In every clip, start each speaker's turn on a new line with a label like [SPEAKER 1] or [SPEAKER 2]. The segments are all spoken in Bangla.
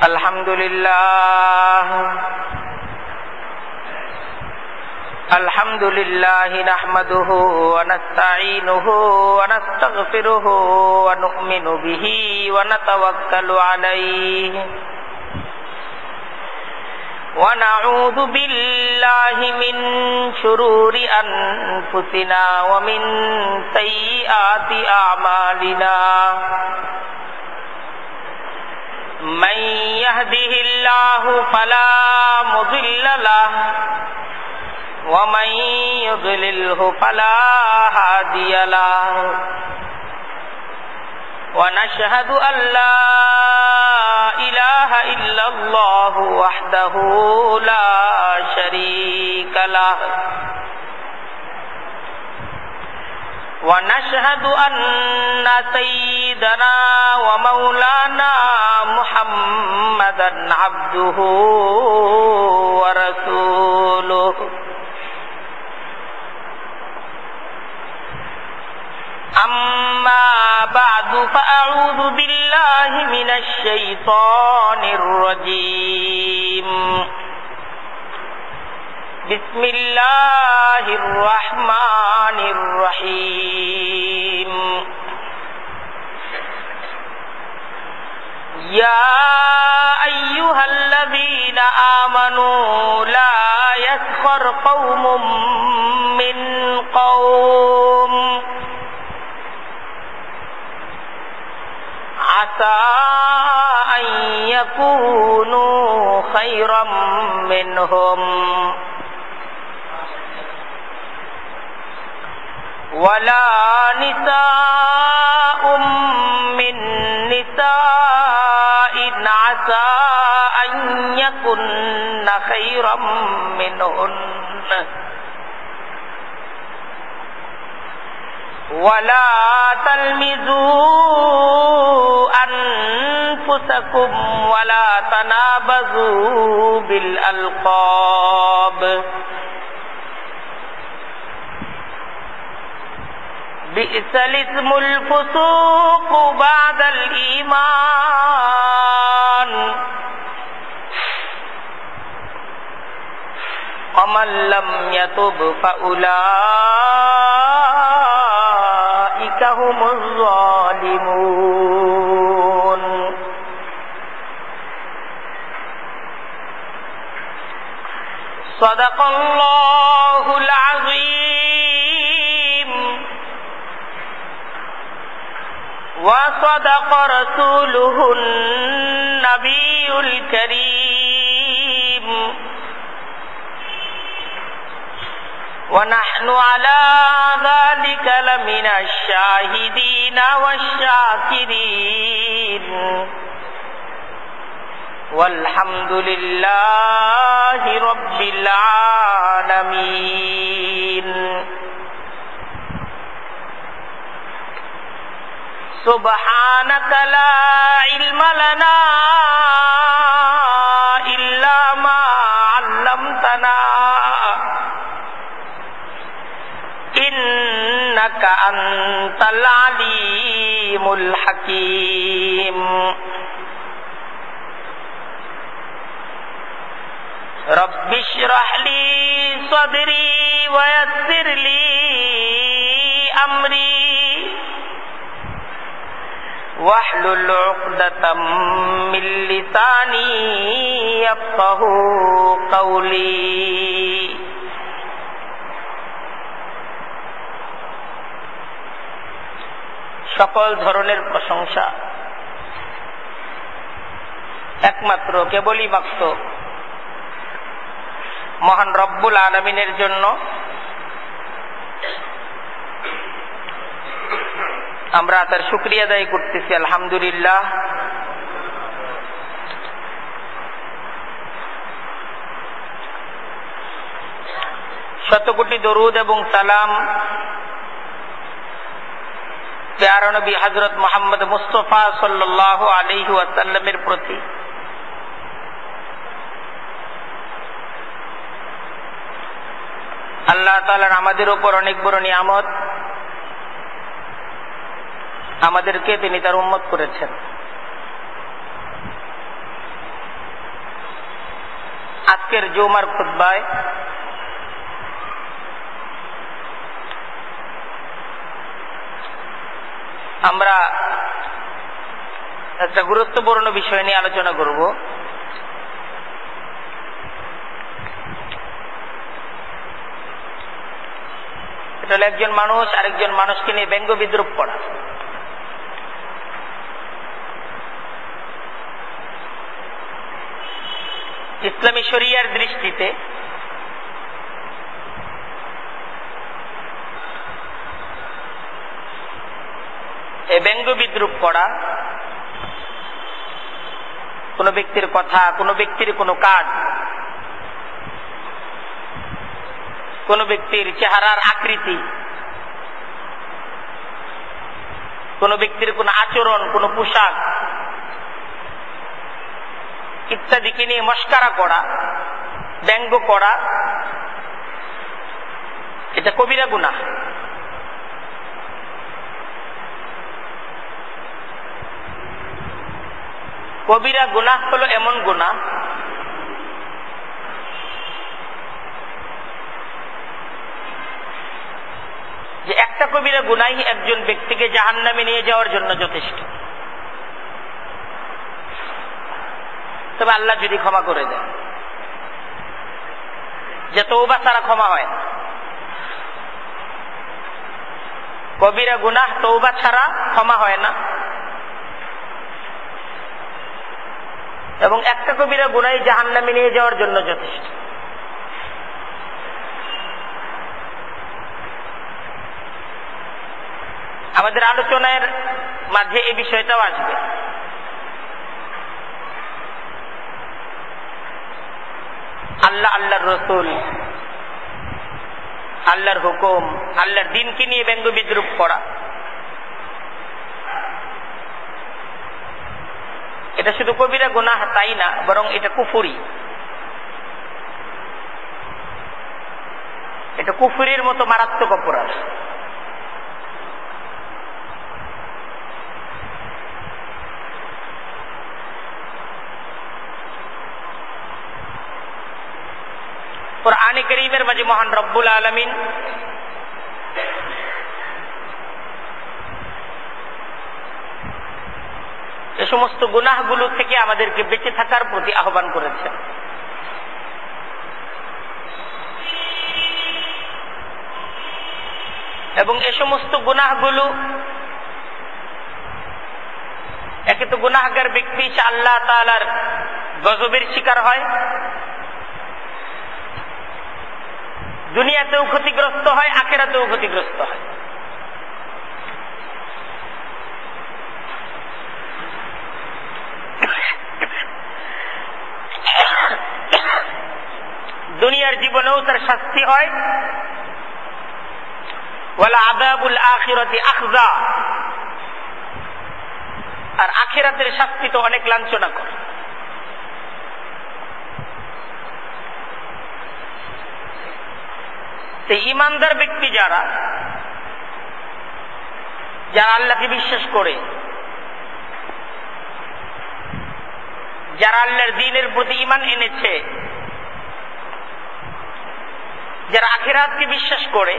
[SPEAKER 1] الحمد لله نحمده ونستعينه ونستغفره ونؤمن به ونتوكل عليه ونعوذ بالله من شرور أنفسنا ومن سيئات أعمالنا من يهده الله فلا مضل له ومن يضلله فلا هادي له ونشهد أن لا إله إلا الله وحده لا شريك له ونشهد أن سيدنا ومولانا محمدا عبده ورسوله أما بعد فأعوذ بالله من الشيطان الرجيم بسم الله الرحمن الرحيم يا أيها الذين آمنوا لا يسخر قوم من قوم عسى أن يكونوا خيرا منهم ولا نساء من نساء عسى أن يكن خيرا منهن ولا تلمزوا أنفسكم ولا تنابزوا بالألقاب بئس الاسم الفسوق بعد الإيمان ومن لم يتب فأولئك هم الظالمون صدق الله العظيم وصدق رسوله النبي الكريم ونحن على ذلك لمن الشاهدين والشاكرين والحمد لله رب العالمين سبحانك لا علم لنا إلا ما علمتنا إنك أنت العليم الحكيم رب اشرح لي صدري ويسر لي أمري واحلل عقدة من لساني يفقهوا قولي সকল ধরনের প্রশংসা একমাত্র কেবলই মাত্র মহান রব্বুল আলামিনের জন্য। আমরা তার শুকরিয়া আদায় করতেছি আলহামদুলিল্লাহ। শতকোটি দরুদ এবং সালাম প্যারা নবী হযরত মুহাম্মদ মুস্তাফা সাল্লাল্লাহু আলাইহি ওয়াসাল্লামের প্রতি। আল্লাহ তাআলার আমাদের উপর অনেক বড় নিয়ামত, আমাদেরকে তিনি তার উম্মত করেছেন। আজকের জুমার খুতবায় আমরা একটা গুরুত্বপূর্ণ বিষয় নিয়ে আলোচনা করব। এটা হলো একজন মানুষ আরেকজন মানুষকে নিয়ে ব্যঙ্গ বিদ্রুপ করা। ইসলামী শরিয়ার দৃষ্টিতে এই ব্যঙ্গ বিদ্রুপ করা, কোন ব্যক্তির কথা, কোন ব্যক্তির কোন কাজ, কোন ব্যক্তির চেহারার আকৃতি, কোন ব্যক্তির কোন আচরণ, কোন পোশাক ইত্যাদিকে নিয়ে মস্কারা করা, ব্যঙ্গ করা, এটা কবিরা গুনাহ। কবিরা গুনাহ হলো এমন গুনাহ যে একটা কবিরা গুনাহ একজন ব্যক্তিকে জাহান্নামে নিয়ে যাওয়ার জন্য যথেষ্ট। তবে আল্লাহ যদি ক্ষমা করে দেন, যে তওবা ছাড়া ক্ষমা হয় না। কবিরা গুনাহ তওবা ছাড়া ক্ষমা হয় না, এবং একটা কবিরা গুনাহ জাহান্নামে নিয়ে যাওয়ার জন্য যথেষ্ট। আমাদের আলোচনার মাঝে এই বিষয়টাও আসবে। আল্লাহ, আল্লাহর রাসূল, আল্লাহর হুকুম, আল্লাহর দ্বীনকে নিয়ে ব্যঙ্গ বিদ্রুপ করা, এটা শুধু কবিরা গুনাহ তাই না, বরং এটা কুফরি। এটা কুফরির মতো মারাত্মক অপরাধ। কুরআনে কারীমের মাঝে মহান রব্বুল আলামিন এই সমস্ত গুনাহগুলো থেকে আমাদেরকে বেঁচে থাকার প্রতি আহ্বান করেছেন। এবং এই সমস্ত গুনাহগুলো, একে তো গুনাহগার ব্যক্তি সে আল্লাহ তাআলার গজবের শিকার হয়, দুনিয়াতেও ক্ষতিগ্রস্ত হয়, আখিরাতেও ক্ষতিগ্রস্ত হয়। দুনিয়ার জীবনেও তার শাস্তি হয়, ওয়ালা আযাবুল আখিরাতি আখযা, আর আখিরাতের শাস্তি তো অনেক লাঞ্ছনাকর। সেই ঈমানদার ব্যক্তি যারা আল্লাহকে বিশ্বাস করে, যারা আল্লাহর দ্বীনের প্রতি ঈমান এনেছে, যারা আখিরাতকে বিশ্বাস করে,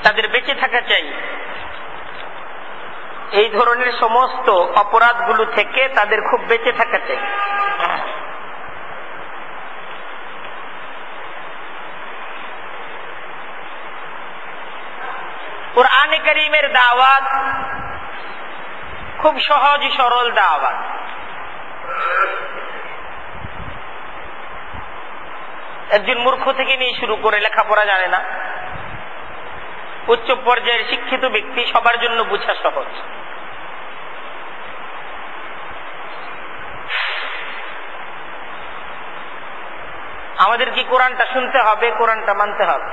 [SPEAKER 1] তাদের বেঁচে থাকা চাই এই ধরনের সমস্ত অপরাধগুলো থেকে, তাদের খুব বেঁচে থাকা চাই। কুরআনে কারীমের দাওয়াত খুব সহজ সরল দাওয়াত। একজন মূর্খ থেকে নিয়ে শুরু করে লেখাপড়া জানে না, উচ্চ পর্যায়ের শিক্ষিত ব্যক্তি, সবার জন্য বোঝা সহজ। আমাদের কি কোরআনটা শুনতে হবে, কোরআনটা মানতে হবে।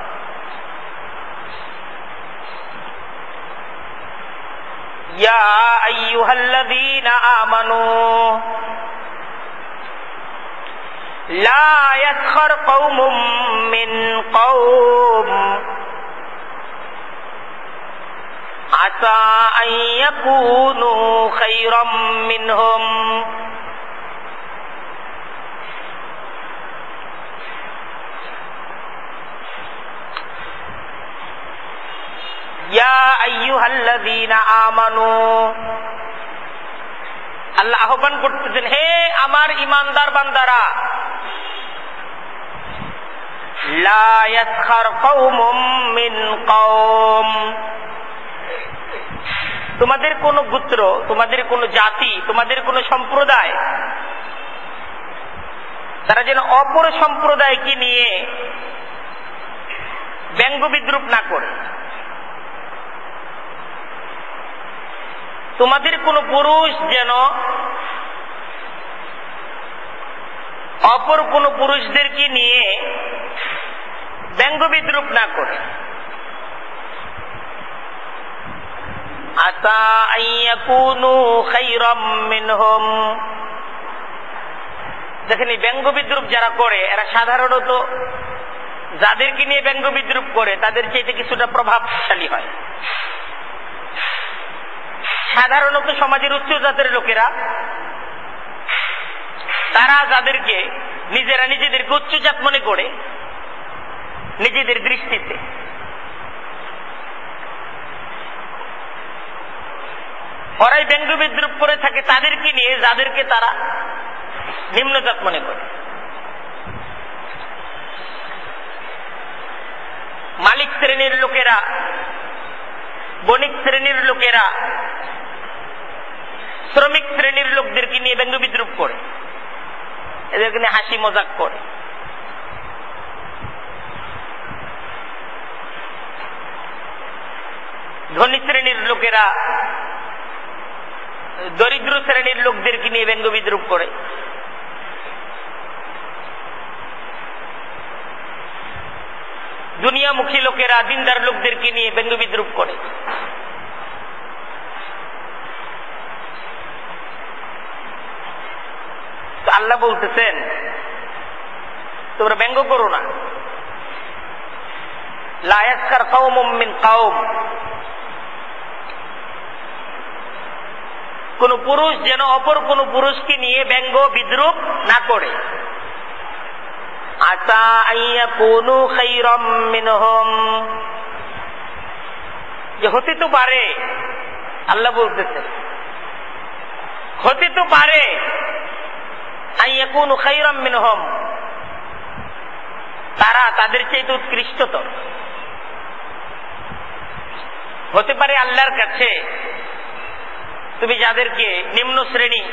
[SPEAKER 1] ইয়া আইয়ুহাল্লাযীনা আমানু লা ইয়াসখার কওমুম মিন কওম আসা আন ইয়াকুনু খায়রাম মিনহুম। ইয়া আইয়ুহাল্লাযীনা আমানু, আল্লাহ আহ্বান করতেছেন, হে আমার ঈমানদার বান্দারা, লা ইয়াসখার কওমুম মিন কওম, তোমাদের কোন গোত্র, তোমাদের কোন জাতি, তোমাদের কোন সম্প্রদায় তারা যেন অপর সম্প্রদায়কে নিয়ে ব্যঙ্গ বিদ্রুপ না করে। তোমাদের কোন পুরুষ যেন অপর কোন পুরুষদেরকে নিয়ে ব্যঙ্গ বিদ্রুপ না করে। আসা আন ইয়াকুনু খায়রাম মিনহুম, দেখেন এই ব্যঙ্গ বিদ্রুপ যারা করে এরা সাধারণত যাদেরকে নিয়ে ব্যঙ্গ বিদ্রুপ করে তাদের চাইতে কিছুটা প্রভাবশালী হয়। সাধারণত সমাজের উচ্চ জাতের লোকেরা তারা যাদেরকে নিজেরা নিজেদেরকে উচ্চজাত মনে করে নিজেদের দৃষ্টিতে, ওরাই ব্যঙ্গ বিদ্রুপ করে থাকে তাদেরকে নিয়ে যাদেরকে তারা নিম্নজাত মনে করে। মালিক শ্রেণীর লোকেরা, বণিক শ্রেণীর লোকেরা শ্রমিক শ্রেণীর লোকদেরকে নিয়ে ব্যঙ্গ বিদ্রুপ করে, এদেরকে নিয়ে হাসি মজাক করে। ধনী শ্রেণীর লোকেরা দরিদ্র শ্রেণীর লোকদেরকে নিয়ে ব্যঙ্গ বিদ্রুপ করে। দুনিয়ামুখী লোকেরা দিনদার লোকদেরকে নিয়ে ব্যঙ্গ বিদ্রুপ করে। আল্লাহ বলতেছেন তোমরা ব্যঙ্গ করো না। লা ইয়াসখার কওমুম মিন কওম, কোন পুরুষ যেন অপর কোন পুরুষকে নিয়ে ব্যঙ্গ বিদ্রুপ না করে। আসা আন ইয়াকুনু খায়রাম মিনহুম, যে হতে তো পারে, আল্লাহ বলতেছেন হতে তো পারে আন ইয়াকুনু খায়রাম মিনহুম, তারা তাদের চাইতে উৎকৃষ্টতর হতে পারে। আল্লাহর কাছে তুমি যাদেরকে নিম্ন শ্রেণী,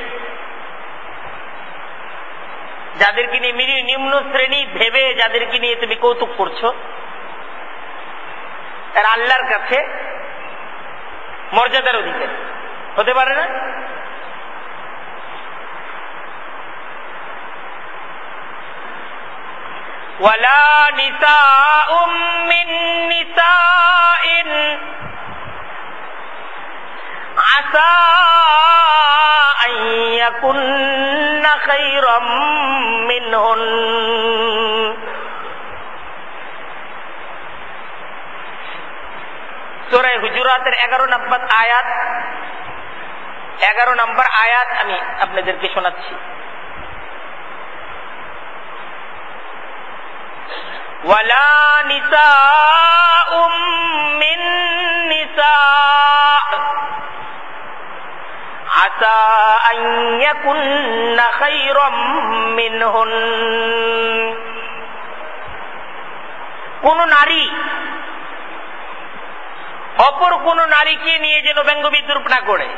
[SPEAKER 1] যাদেরকে নিয়ে নিম্ন শ্রেণী ভেবে যাদেরকে নিয়ে তুমি কৌতুক করছো, আর আল্লাহর কাছে মর্যাদার অধিকারী হতে পারে না? ওয়ালা নিসাউম মিন নিসাইন আসা আন ইয়াকুন্না খায়রাম মিনহুন, সূরা হুজুরাতের 11 নম্বর আয়াত আমি আপনাদেরকে শোনাচ্ছি। ওয়ালা নিসাউম মিন নিসা আসা আন ইয়াকুন্না খায়রাম মিনহুন, কোন নারী অপর কোন নারীকে নিয়ে যেন ব্যঙ্গ বিদ্রুপ না করে।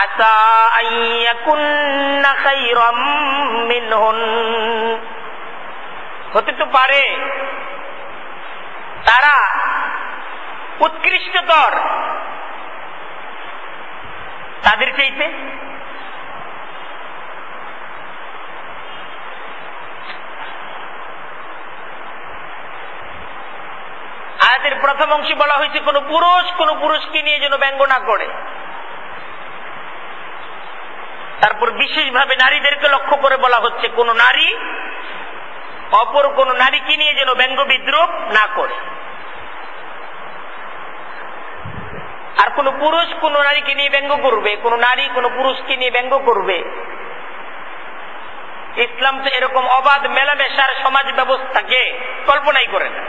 [SPEAKER 1] আসা আন ইয়াকুন্না খায়রাম মিনহুন, হতে তো পারে তারা উৎকৃষ্টতর তাদের চাইতে। আয়াতের প্রথম অংশে বলা হয়েছে কোন পুরুষকে নিয়ে যেন ব্যঙ্গ না করে। তারপর বিশেষভাবে নারীদেরকে লক্ষ্য করে বলা হচ্ছে কোন নারী অপর কোন নারীকে নিয়ে যেন ব্যঙ্গ বিদ্রুপ না করে। কোন পুরুষ কোন নারীকে নিয়ে ব্যঙ্গ করবে, কোন নারী কোন পুরুষকে নিয়ে ব্যঙ্গ করবে। ইসলাম তো এরকম অবাধ মেলামেশার সমাজ ব্যবস্থাকে কল্পনাই করে না,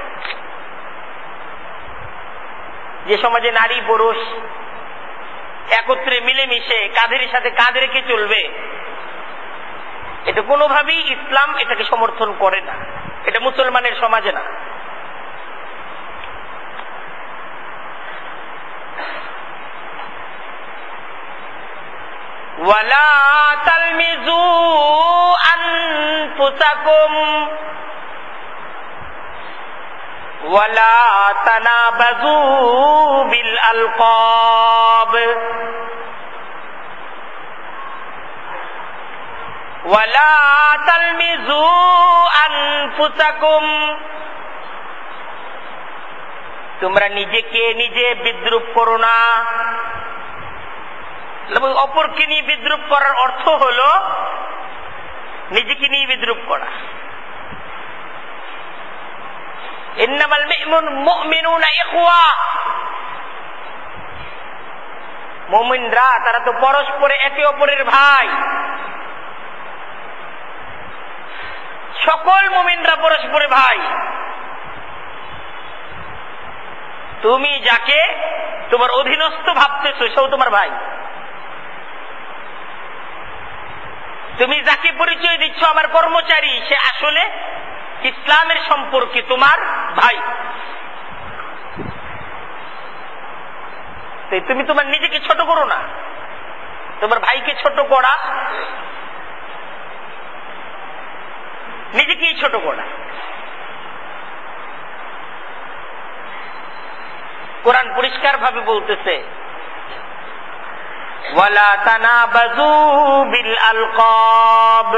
[SPEAKER 1] যে সমাজে নারী পুরুষ একত্রে মিলেমিশে কাঁধের সাথে কাঁধ রেখে চলবে। এটা কোনোভাবেই ইসলাম এটাকে সমর্থন করে না, এটা মুসলমানের সমাজে না। ওয়ালা তালমিজু আনফুসাকুম ওয়ালা তানাবাজু বিল আলকাব ওয়ালা তালমিজু আনফুসাকুম, তোমরা নিজেকে নিজে বিদ্রুপ করো না। অপরকে নিয়ে বিদ্রুপ করার অর্থ হলো নিজেকে নিয়ে বিদ্রুপ করা। ইন্নামাল মুমিনুনা ইখওয়া, মুমিনরা তারা তো পরস্পরে একে অপরের ভাই। সকল মুমিনরা পরস্পরের ভাই। তুমি যাকে তোমার অধীনস্থ ভাবতেছো সেও তোমার ভাই। তুমি যাকে পরিচয় দিচ্ছ আমার কর্মচারী, সে আসলে ইসলামের সম্পর্কে তোমার ভাই। তুমি তোমার নিজেকে ছোট করো না, তোমার ভাইকে ছোট করা নিজেকেই ছোট করা। কোরআন পরিষ্কার ভাবে বলতেছে ওয়ালা তানাবাজু বিল আলকাব,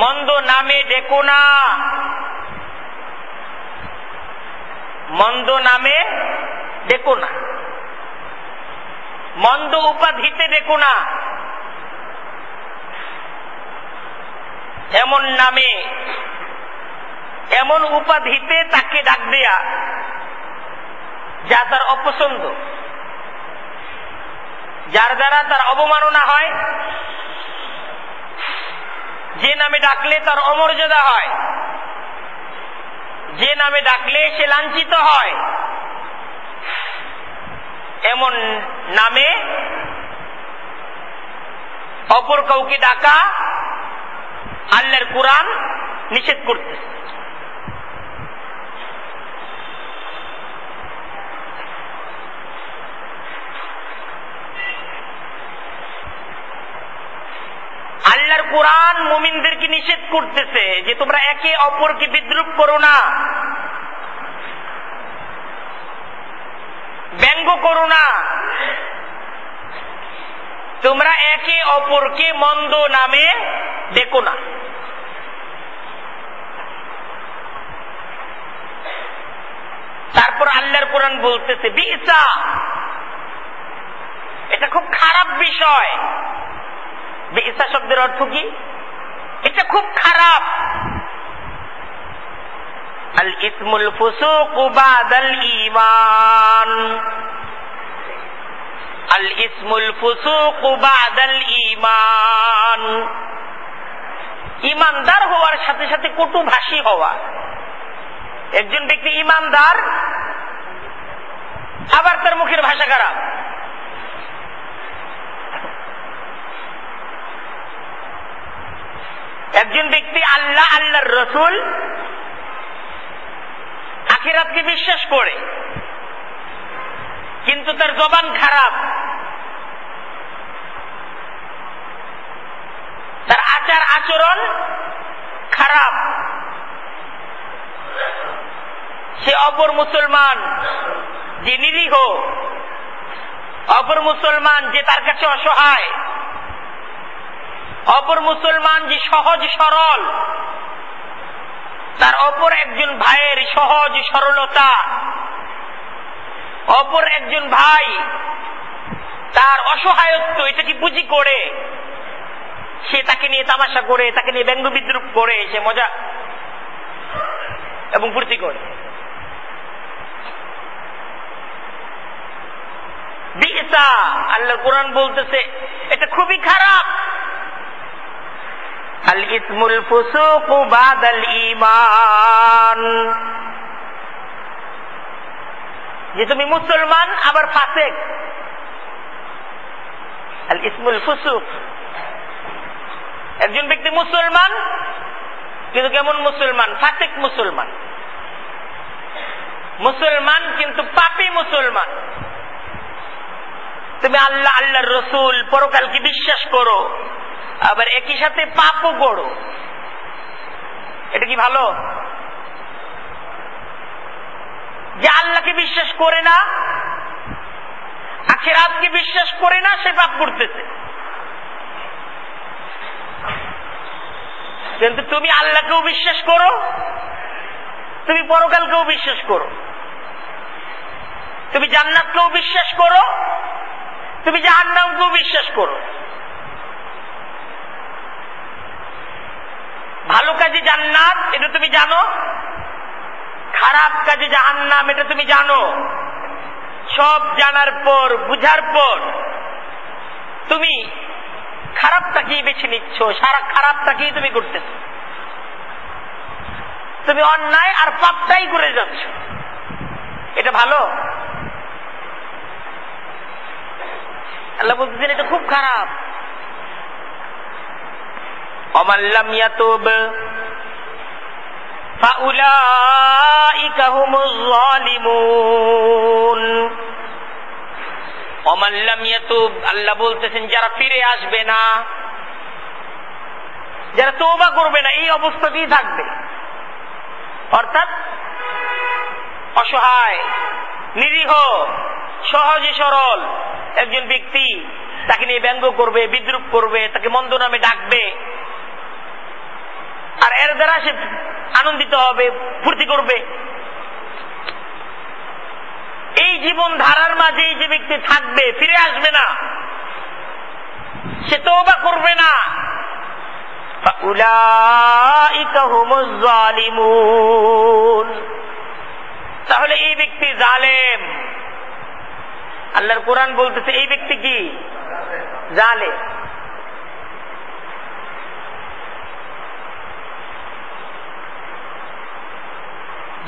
[SPEAKER 1] মন্দ নামে ডেকো না, মন্দ নামে ডেকো না, মন্দ উপাধিতে ডেকো না। এমন নামে এমন উপাধিতে তাকে ডাক দেয়া যা তার অপছন্দ, যার দ্বারা তার অবমাননা হয়, যে নামে ডাকলে তার অমর্যাদা হয়, যে নামে ডাকলে সে লাঞ্ছিত হয়, এমন নামে অপর কাউকে ডাকা আল্লাহর কুরআন নিষেধ করতে। আল্লাহর কুরআন মুমিনদেরকে নিষেধ করতেছে যে তোমরা একে অপরকে বিদ্রুপ করো না, ব্যঙ্গ করো না, তোমরা একে অপরকে মন্দ নামে ডেকো না। তারপর আল্লাহর কোরআন বলতেছে বিসা, এটা খুব খারাপ বিষয়। বিসা শব্দের অর্থ কি? এটা খুব খারাপ। আল ইসমুল ফুসুকু বাদাল ঈমান, আল ইসমুল ফুসুকু বাদাল ঈমান, ঈমানদার হওয়ার সাথে সাথে কটুভাষী হওয়া। একজন ব্যক্তি ঈমানদার আবার তার মুখের ভাষা খারাপ। একজন ব্যক্তি আল্লাহ আল্লাহর রসুল আখিরাতকে বিশ্বাস করে, কিন্তু তার জবান খারাপ, তার আচার আচরণ খারাপ। সে অপর মুসলমান যে নিরীহ, অপর মুসলমান যে তার কাছে অসহায়, অপর মুসলমান যে সহজ সরল, তার অপর একজন ভাইয়ের সহজ সরলতা, অপর একজন ভাই তার অসহায়ত্ব, এটাকে পুঁজি করে সে তাকে নিয়ে তামাশা করে, তাকে নিয়ে ব্যঙ্গ বিদ্রুপ করে, সে মজা এবং ফুর্তি করে। বিসা, আল্লাহর কোরআন বলতেছে এটা খুবই খারাপ। আল ইসমুল ফুসুকু বাদাল ঈমান, যে তুমি মুসলমান আবার ফাসিক। আল ইসমুল ফুসুক, একজন ব্যক্তি মুসলমান কিন্তু কেমন মুসলমান? ফাসিক মুসলমান। মুসলমান কিন্তু পাপী মুসলমান। তুমি আল্লাহ, আল্লাহর রসুল, পরকালকে বিশ্বাস করো, আবার একই সাথে পাপও করো, এটা কি ভালো? যে আল্লাহকে বিশ্বাস করে না, আখিরাতকে বিশ্বাস করে না, সে পাপ করতেছে। কিন্তু তুমি আল্লাহকেও বিশ্বাস করো, তুমি পরকালকেও বিশ্বাস করো, তুমি জান্নাতকেও বিশ্বাস করো, তুমি জাহান্নামকেও বিশ্বাস করো। ভালো কাজে জান্নাত এটা তুমি জানো, খারাপ কাজে জাহান্নাম এটা তুমি জানো। সব জানার পর, বুঝার পর তুমি খারাপটাকেই বেছে নিচ্ছ, সারা খারাপটাকেই তুমি করতেছ। তুমি অন্যায় আর পাপটাই করে যাচ্ছ, এটা ভালো? আল্লাহ বলতেছেন এটা খুব খারাপ। ওমান লাম ইয়াতুব ফাউলাইকা হুমুজ যালিমুন। ওমান লাম ইয়াতুব, আল্লাহ বলতেছেন যারা ফিরে আসবে না, যারা তওবা করবে না, এই অবস্থাতেই থাকবে। অর্থাৎ অসহায়, নিরীহ, সহজে সরল একজন ব্যক্তি, তাকে নিয়ে ব্যঙ্গ করবে, বিদ্রুপ করবে, তাকে মন্দ নামে ডাকবে, আর এর দ্বারা সে আনন্দিত হবে, ফুর্তি করবে। এই জীবন ধারার মাঝে যে ব্যক্তি থাকবে, ফিরে আসবে না, সে তওবা করবে না, ফাউলাইকা হুমুজ যালিমুন, তাহলে এই ব্যক্তি জালেম। আল্লাহর কোরআন বলতেছে এই ব্যক্তি কি? জালেম।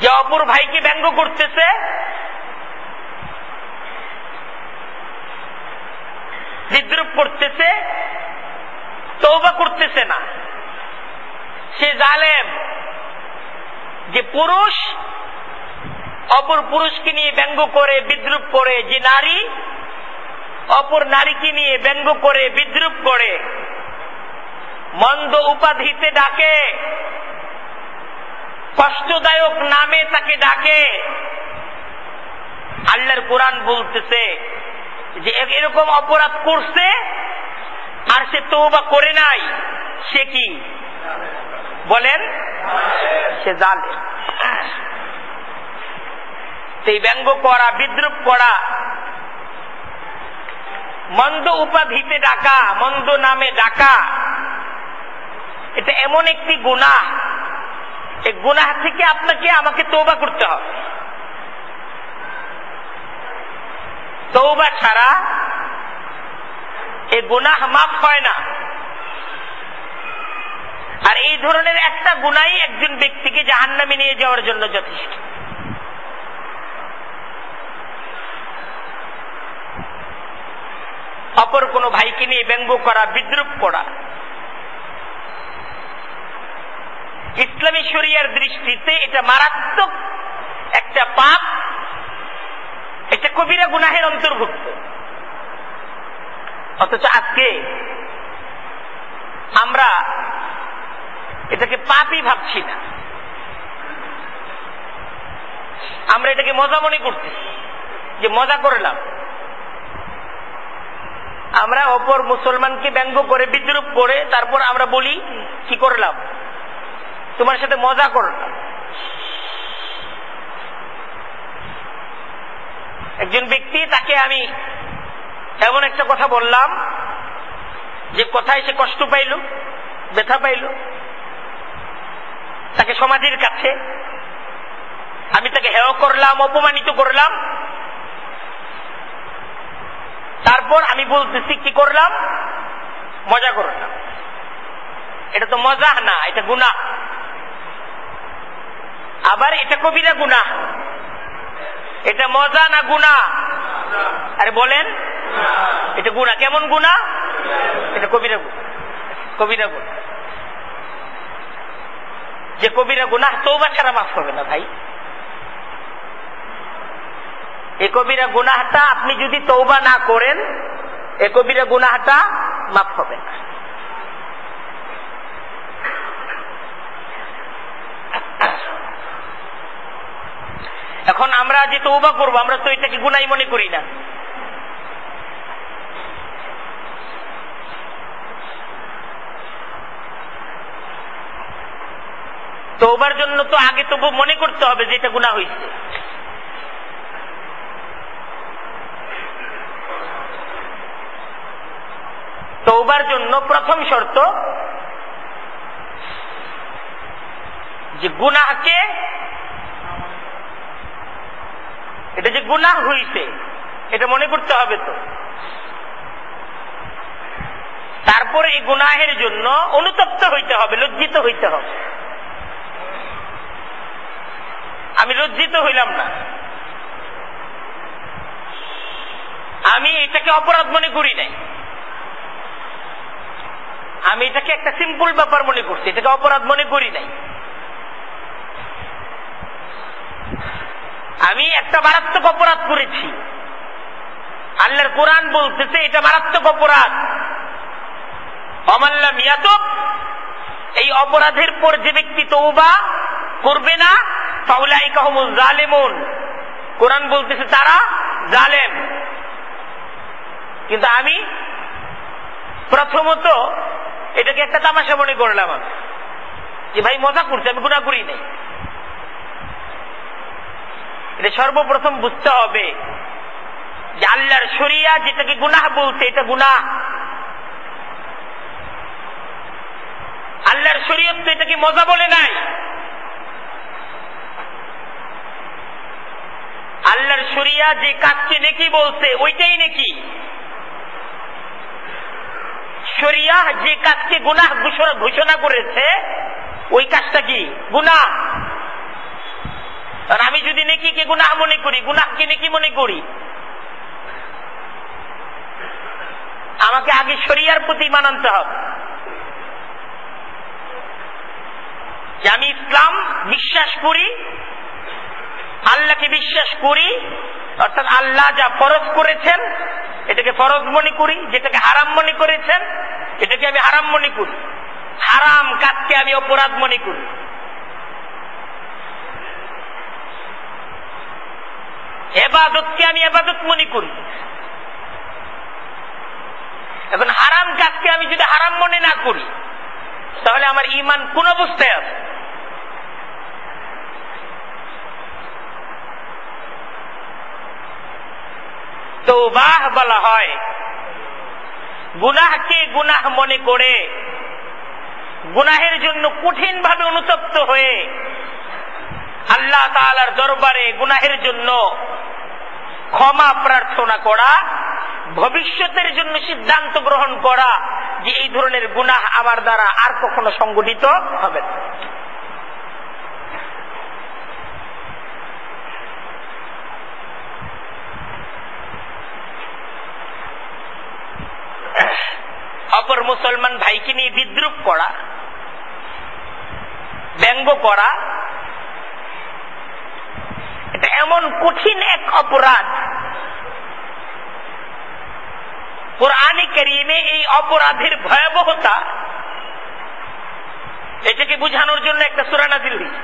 [SPEAKER 1] যে অপর ভাইকে ব্যঙ্গ করতেছে, বিদ্রুপ করতেছে, তওবা করতেছে না, সে জালেম। যে পুরুষ অপর পুরুষকে নিয়ে ব্যঙ্গ করে, বিদ্রুপ করে, যে নারী অপর নারীকে নিয়ে ব্যঙ্গ করে, বিদ্রুপ করে, মন্দ উপাধিতে ডাকে, কষ্টদায়ক নামে তাকে ডাকে, আল্লাহর কোরআন বলতেছে যে এরকম অপরাধ করছে আর সে তওবা করে নাই, সে কি বলেন? সে জালেম। সেই ব্যঙ্গ করা, বিদ্রুপ করা, মন্দ উপাধিতে ডাকা, মন্দ নামে ডাকা, এটা এমন একটি গুনাহ, এই গুনাহ থেকে আপনাকে আমাকে তওবা করতে হবে। তওবা ছাড়া এই গুনাহ মাফ হয় না। আর এই ধরনের একটা গুনাহই একজন ব্যক্তিকে জাহান্নামে নিয়ে যাওয়ার জন্য যথেষ্ট। অপর কোন ভাইকে নিয়ে ব্যঙ্গ করা, বিদ্রুপ করা, ইসলামী শরিয়ার দৃষ্টিতে এটা মারাত্মক একটা পাপ, এটা কবিরা গুনাহের অন্তর্ভুক্ত। অথচ আজকে আমরা এটাকে পাপই ভাবছি না, আমরা এটাকে মজা মনে করছি, যে মজা করলাম। আমরা অপর মুসলমানকে ব্যঙ্গ করে, বিদ্রুপ করে, তারপর আমরা বলি কি করলাম? তোমার সাথে মজা করলাম। একজন ব্যক্তি, তাকে আমি এমন একটা কথা বললাম যে কথায় সে কষ্ট পাইল, ব্যথা পাইল, তাকে সমাজের কাছে আমি তাকে হেয় করলাম, অপমানিত করলাম। তারপর আমি বলতেছি কি করলাম, মজা করলাম। এটা তো মজা না, এটা গুনাহ। আবার এটা কবিরা গুনাহ। এটা মজা না গুনাহ? আরে বলেন, এটা গুনাহ। কেমন গুনাহ? এটা কবিরা গুনাহ। কবিরা গুনাহ, যে কবিরা গুনাহ তওবা ছাড়া মাফ হবে না ভাই। এই কবিরা গুনাহটা আপনি যদি তওবা না করেন, এই কবিরা গুনাহটা মাফ হবে না। এখন আমরা যে তওবা করব, আমরা তো এটাকে গুনাহ মনে করি না। তওবার জন্য তো আগে তবু মনে করতে হবে যে এটা গুনাহ হয়েছে। তওবার জন্য প্রথম শর্ত যে গুনাহকে, এটা যে গুনাহ হয়েছে এটা মনে করতে হবে। তো তারপরে এই গুনাহের জন্য অনুতপ্ত হইতে হবে, লজ্জিত হইতে হবে। আমি লজ্জিত হইলাম না, আমি এটাকে অপরাধ মনে করি নাই, আমি এটাকে একটা সিম্পল ব্যাপার মনে করছি, এটাকে অপরাধ মনে করি নাই। আমি একটা মারাত্মক অপরাধ করেছি, আল্লাহর কোরআন বলতেছে এটা মারাত্মক অপরাধ। অমাল্লাম ইয়াতুব, এই অপরাধের পর যে ব্যক্তি তওবা করবে না, ফাউলাইকা হুমুজ জালিমুন, কোরআন বলতেছে তারা জালেম। কিন্তু আমি প্রথমত এটাকে একটা তামাশা মনে করলাম, যে ভাই মজা করছে, আমি গুনাহ করি নাই। এটা সর্বপ্রথম বুঝতে হবে যে আল্লাহর শরিয়া যেটাকে গুনাহ বলছে এটা গুনাহ। আল্লাহর শরীয়ত তো এটাকে মজা বলে নাই। আল্লাহর শরিয়া যে কাজকে নেকি বলছে ওইটাই নেকি। শরিয়া যে কাজকে গুনাহ ঘোষণা করেছে ওই কাজটা কি? গুনাহ। আর আমি যদি নেকিকে গুনাহ মনে করি, গুনাহকে নেকি মনে করি, আমাকে আগে শরিয়ার প্রতি ঈমান আনতে হবে যে আমি ইসলাম বিশ্বাস করি, আল্লাহকে বিশ্বাস করি, অর্থাৎ আল্লাহ যা ফরজ করেছেন এটাকে ফরজ মনে করি, যেটাকে হারাম মনে করেছেন এটাকে আমি হারাম মনে করি, হারাম কাজকে আমি অপরাধ মনে করি। ইবাদতকে আমি ইবাদত মনে করি। এখন হারাম কাজকে আমি যদি হারাম মনে না করি তাহলে আমার ঈমান কোন অবস্থায় আছে? তওবাহ বলা হয় গুনাহকে গুনাহ মনে করে, গুনাহের জন্য কঠিন ভাবে অনুতপ্ত হয়ে আল্লাহ তাআলার দরবারে গুনাহের জন্য ক্ষমা প্রার্থনা করা, ভবিষ্যতের জন্য সিদ্ধান্ত গ্রহণ করা যে এই ধরনের গুনাহ আমার দ্বারা আর কখনো সংগঠিত হবে না। অপর মুসলমান ভাইকে নিয়ে বিদ্রুপ করা, ব্যঙ্গ করা, এটা এমন কঠিন এক অপরাধ, কুরআনে কারীমে এই অপরাধের ভয়াবহতা এটাকে বোঝানোর জন্য একটা সূরা নাযিল হয়েছে।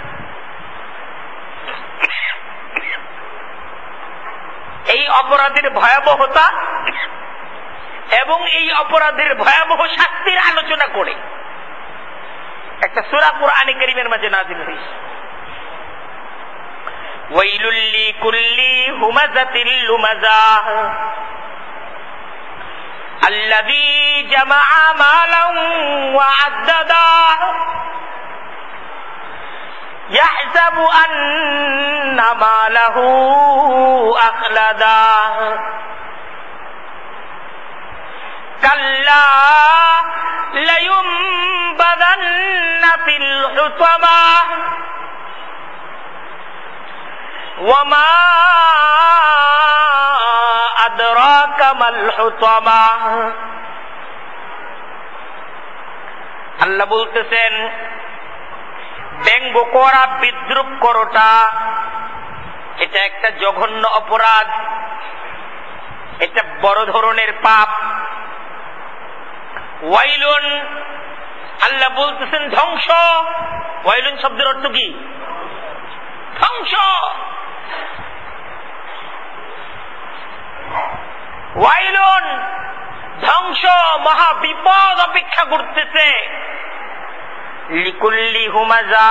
[SPEAKER 1] এই অপরাধের ভয়াবহতা এবং এই অপরাধের ভয়াবহ শাস্তির আলোচনা করে একটা সূরা কুরআনে কারীমের মাঝে নাযিল হয়েছে। ওয়াইলুল লিকুল্লি হুমাযাতিল লুমাযাহ আল্লাযী জামাআ মালান ওয়া আদ্দাদাহ ইয়াহসাবু আন্না মালাহু আখলাদাহ কাল্লা লায়ুমবাদান্না ফিল হুতামা ওয়া মা আদরাকা মাল হুতামা। আল্লাহ বলতেছেন ব্যঙ্গ করা, বিদ্রূপ করাটা এটা একটা জঘন্য অপরাধ, এটা বড় ধরনের পাপ। ওয়াইলুন, আল্লাহ বলতেছেন ধ্বংস। ওয়াইলুন শব্দের অর্থ কি? ধ্বংস। ওয়াইলুন ধ্বংস, মহা বিপদ অপেক্ষা করতেছে। লিকুল্লি হুমাজা,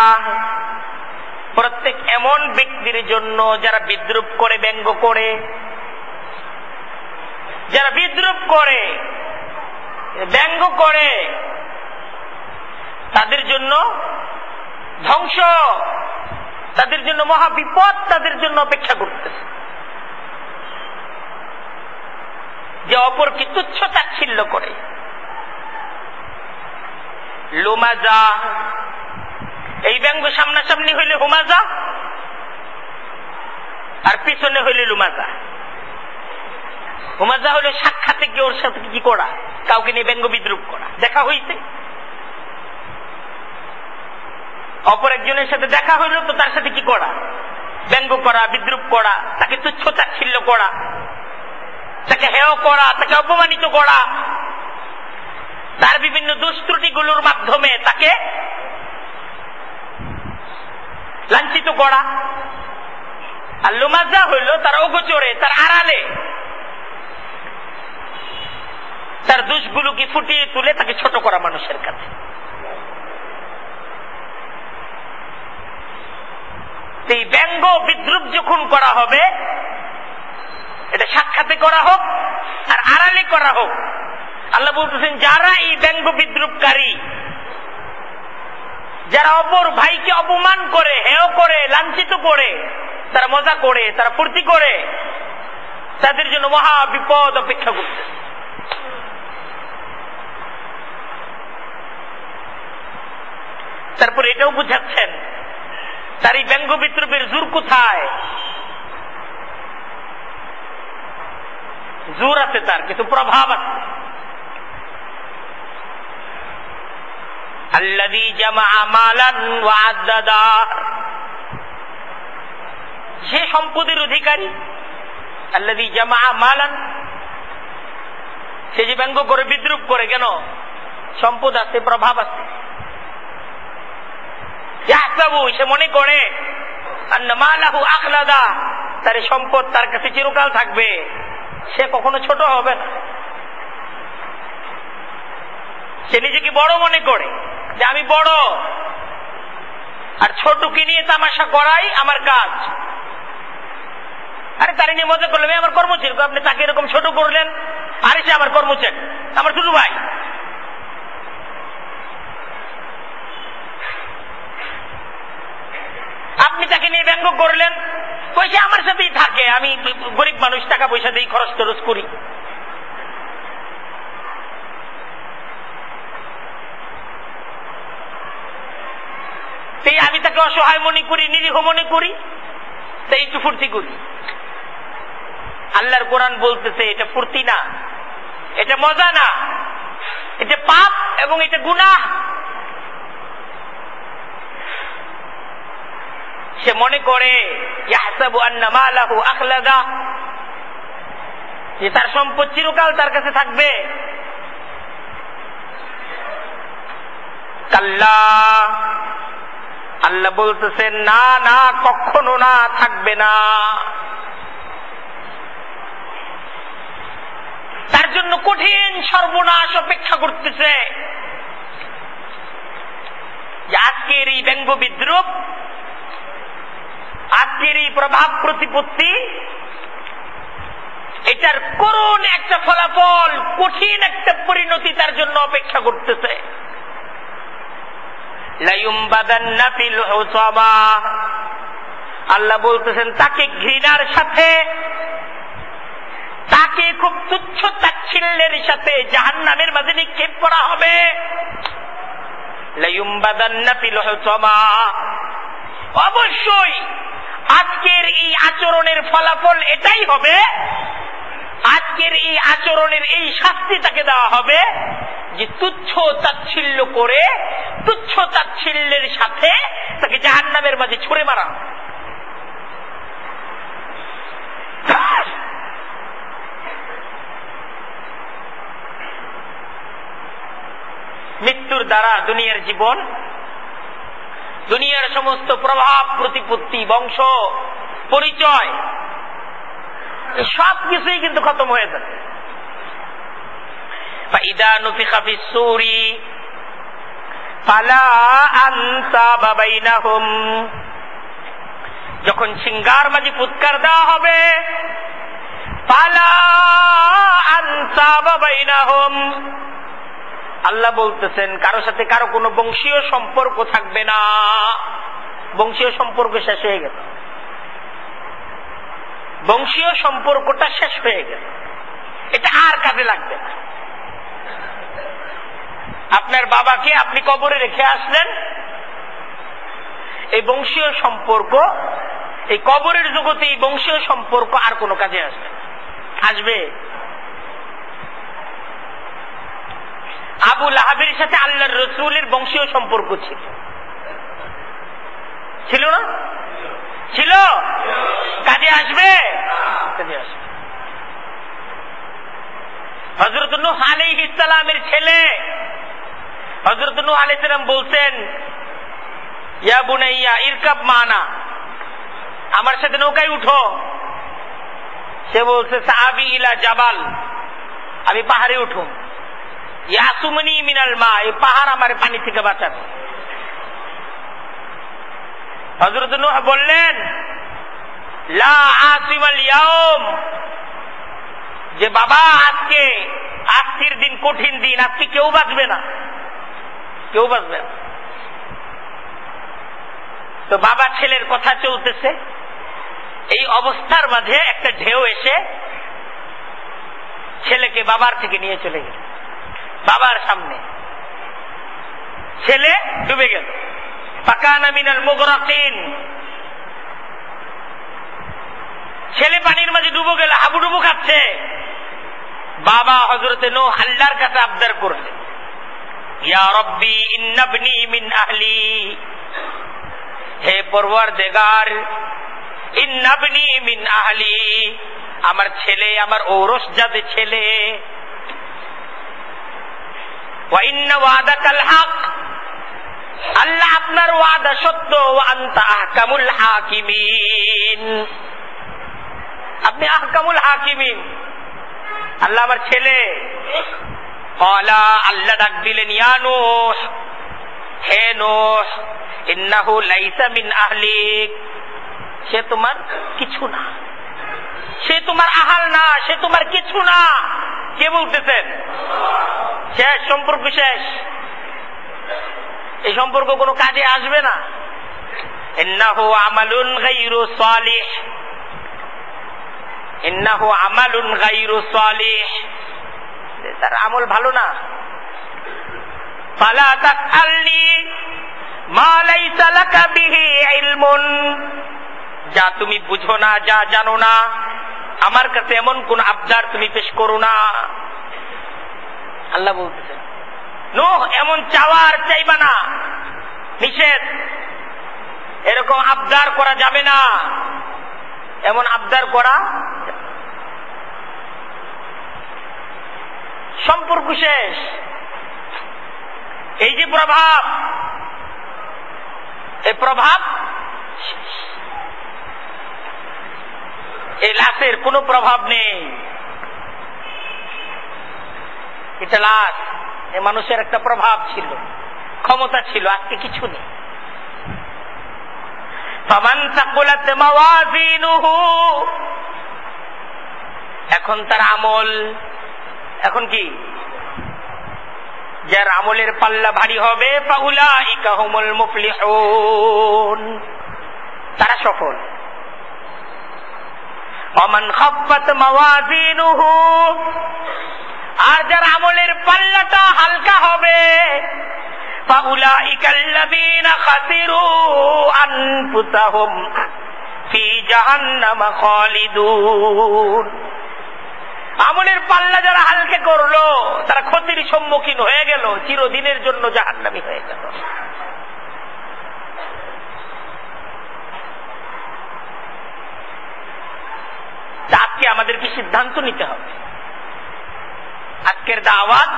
[SPEAKER 1] প্রত্যেক এমন ব্যক্তির জন্য যারা বিদ্রূপ করে, ব্যঙ্গ করে, যারা বিদ্রূপ করে, ব্যঙ্গ করে, তাদের জন্য ধ্বংস, তাদের জন্য মহা বিপদ তাদের জন্য অপেক্ষা করতেছে। যে অপরকে তুচ্ছ তাচ্ছিল্য করে। লুমাজা, এই ব্যঙ্গ সামনাসামনি হইলে হুমাজা, আর পিছনে হইলে লুমাজা। হুমাজা হইলে সাক্ষাতে গিয়ে ওর সাথে কি করা, কাউকে নিয়ে ব্যঙ্গ বিদ্রুপ করা, দেখা হইছে, অপর একজনের সাথে দেখা হইল তো তার সাথে কি করা, ব্যঙ্গ করা, বিদ্রুপ করা, তাকে তুচ্ছ তাচ্ছিল্য করা, তাকে হেয় করা, তাকে অপমানিত করা, তার বিভিন্ন দুষ্ত্রুটিগুলোর মাধ্যমে তাকে লাঞ্ছিত করা। আর লুমাজা হইল তার অগোচরে, তার আড়ালে তার দোষগুলোকে ফুটিয়ে তুলে তাকে ছোট করা মানুষের কাছে। এই ব্যঙ্গ বিদ্রুপ যখন করা হবে, এটা সাক্ষাতে করা হোক আর আড়ালে করা হোক, আল্লাহ বলতেছেন যারা এই ব্যঙ্গ বিদ্রুপকারী, যারা অপর ভাইকে অপমান করে, হেয় করে, লাঞ্ছিত করে, তারা মজা করে, তারা ফুর্তি করে, তাদের জন্য মহা বিপদ অপেক্ষা করছে। তারপর এটাও বুঝাচ্ছেন তার এই ব্যঙ্গ বিদ্রুপের জোর কোথায়। জোর আছে তার, কিন্তু প্রভাব আছে। আল্লাযী জামা মালান ওয়া আদ্দাদা, সে সম্পদের অধিকারী। আল্লাযী জামা মালান, সে যে ব্যঙ্গ করে, বিদ্রুপ করে, কেন? সম্পদ আছে, প্রভাব আছে। ইয়াহসাবু, সে মনে করে, আন্না মালাহু আখলাদা, তার সম্পদ তার কাছে চিরকাল থাকবে, সে কখনো ছোট হবে না। সে নিজেকে বড় মনে করে যে আমি বড়, আর ছোটকে নিয়ে তামাশা করাই আমার কাজ। আরে তার নিয়ে মজা করলাম, আমার কর্মচারী, আপনি তাকে এরকম ছোট করলেন, আরে সে আমার কর্মচারী, আমার ছোট ভাই। আপনি তাকে নিয়ে ব্যঙ্গ করলেন, পয়সা আমার সাথেই থাকে, আমি গরিব মানুষ, টাকা পয়সা দিয়ে খরচ টরচ করি। আমি তাকে অসহায় মনে করি, নিরীহ মনে করি, তাই একটু ফুর্তি করি। আল্লাহর কোরআন বলতেছে এটা ফুর্তি না, এটা মজা না, এটা পাপ এবং এটা গুনাহ। সে মনে করে ইয়াহসাবু আন্না মালাহু আখলাদা, যে তার সম্পদ চিরকাল তার কাছে থাকবে। কাল্লা, আল্লাহ বলতেছেন না না, কখনো না, থাকবে না। তার জন্য কঠিন সর্বনাশ অপেক্ষা করতেছে। আজকের এই ব্যঙ্গ বিদ্রুপ, আজকের এই প্রভাব প্রতিপত্তি, এটার করুণ একটা ফলাফল, কঠিন একটা পরিণতি তার জন্য অপেক্ষা করতেছে। লায়ুমবাদান্না ফিল হুতামা, আল্লাহ বলতেছেন তাকে ঘৃণার সাথে, তাকে খুব তুচ্ছ তাচ্ছিল্যের ছেলের সাথে জাহান্নামের মাঝে নিক্ষেপ করা হবে। লায়ুমবাদান্না ফিল হুতামা, অবশ্যই আজকের এই আচরণের ফলাফল এটাই হবে, আজকের এই আচরণের এই শাস্তি তাকে দেওয়া হবে যে তুচ্ছ তাচ্ছিল্য করে তুচ্ছ তাচ্ছিল্যের সাথে তাকে জাহান্নামের মাঝে ছুঁড়ে মারা। মৃত্যুর দ্বারা দুনিয়ার জীবন, দুনিয়ার সমস্ত প্রভাব প্রতিপত্তি, বংশ পরিচয় সব কিছুই কিন্তু খতম হয়ে যাবে। ফাইদা নুফিখা ফিস-সূরি ফালা আনসাবা বাইনাহুম, যখন সিংহার মাঝে ফুৎকার দেওয়া হবে, ফালা আনসাবা বাইনাহুম, আল্লাহ বলতেছেন কারো সাথে কারো কোনো বংশীয় সম্পর্ক থাকবে না। বংশীয় সম্পর্ক শেষ হয়ে গেল, বংশীয় সম্পর্কটা শেষ হয়ে গেল, এটা আর কাজে লাগবে না। আপনার বাবাকে আপনি কবরে রেখে আসলেন, এই বংশীয় সম্পর্ক, এই কবরের জগতে এই বংশীয় সম্পর্ক আর কোনো কাজে আসবে না। আসবে? আবু লাহাবের সাথে আল্লাহর রাসূলের বংশীয় সম্পর্ক ছিল, ছিল না? ছিল। কাজে আসবে? কাজে আসবে। হযরত নূহ আলাইহিস সালামের ছেলে হযরত নূহ আলাইহিস সালাম বলছেন, ইয়া বুনাইয়া ইরকাব মানা, আমার সাথে নৌকায় উঠো। সে বলছে সাআবি ইলা জাবাল, আমি পাহাড়ে উঠুম। ইয়াসুমনি মিনাল মা, এই পাহাড় আমার পানি থেকে বাঁচাবে। হযরত নূহ বললেন লা আসিমাল ইয়াউম, যে বাবা আজকে, আজকের দিন কঠিন দিন, আজকে কেউ বাঁচবে না, কেউ বাঁচবে না। তো বাবা ছেলের কথা চলতেছে, এই অবস্থার মাঝে একটা ঢেউ এসে ছেলেকে বাবার থেকে নিয়ে চলে গেল। বাবার সামনে ছেলে ডুবে গেল। ফাকানা মিনাল মুগরাকিন, ছেলে পানির মাঝে ডুবে গেল, হাবুডুবু খাচ্ছে। বাবা হযরতে নূহ আল্লাহর কাছে আবদার করলেন, ইয়া রব্বি ইন্নাবনি মিন আহলি, হে পরওয়ারদিগার, ইন্নাবনি মিন আহলি, আমার ছেলে আমার ঔরস জাতি ছেলে। ওয়া ইন্না ওয়াদাকাল হক, আল্লাহ আপনার ওয়াদা সত্য। ওয়া আনতা আহকামুল হাকিমিন, আপনি আহকামুল হাকিমিন। আল্লাহ আমার ছেলে। ক্বালা, আল্লাহ ডাক দিলেন, ইয়া নূহ, হে নূহ, ইন্নাহু লাইসা মিন আহলিক, সে তোমার কিছু না, সে তোমার আহাল না, সে তোমার কিছু না। কে বলতেছেন? শেষ, সম্পর্ক শেষ, এই সম্পর্ক কোনো কাজে আসবে না। ইন্নাহু আমালুন গায়রু সালিহ, ইন্নাহু আমালুন গায়রু সালিহ, তার আমল ভালো না। ফালা তাসআলনি মা লাইসা লাকা বিহি ইলমুন, যা তুমি বুঝো না, যা জানো না, আমার কাছে এমন কোন আবদার তুমি পেশ করো না। আল্লাহ বলতেছেন নূহ এমন চাওয়ার চাইবা না, নিষেধ, এরকম আবদার করা যাবে না, এমন আবদার করা, সম্পর্ক শেষ। এই যে প্রভাব, এই প্রভাব শেষ। এই লাশের কোনো প্রভাব নেই, এটা লাশ, এই মানুষের একটা প্রভাব ছিল, ক্ষমতা ছিল, আজকে কিছু নেই। ফামান সাকুলাত মাওয়াজিনুহু, এখন তার আমল, এখন কি, যার আমলের পাল্লা ভারী হবে, ফাউলাইকা হুমুল মুফলিহুন, তারা সফল। ওমান খাফফাত মাওয়াজিনুহু আর যার আমলের পাল্লাটা হালকা হবে ফাউলাইকা আল্লাযীনা খাসিরু আনফুসাহুম ফি জাহান্নাম খালিদুন। আমলের পাল্লা যারা হালকা করলো তারা ক্ষতির সম্মুখীন হয়ে গেল, চিরদিনের জন্য জাহান্নামী হয়ে গেল। আজকে আমাদেরকে সিদ্ধান্ত নিতে হবে। আজকের দাওয়াত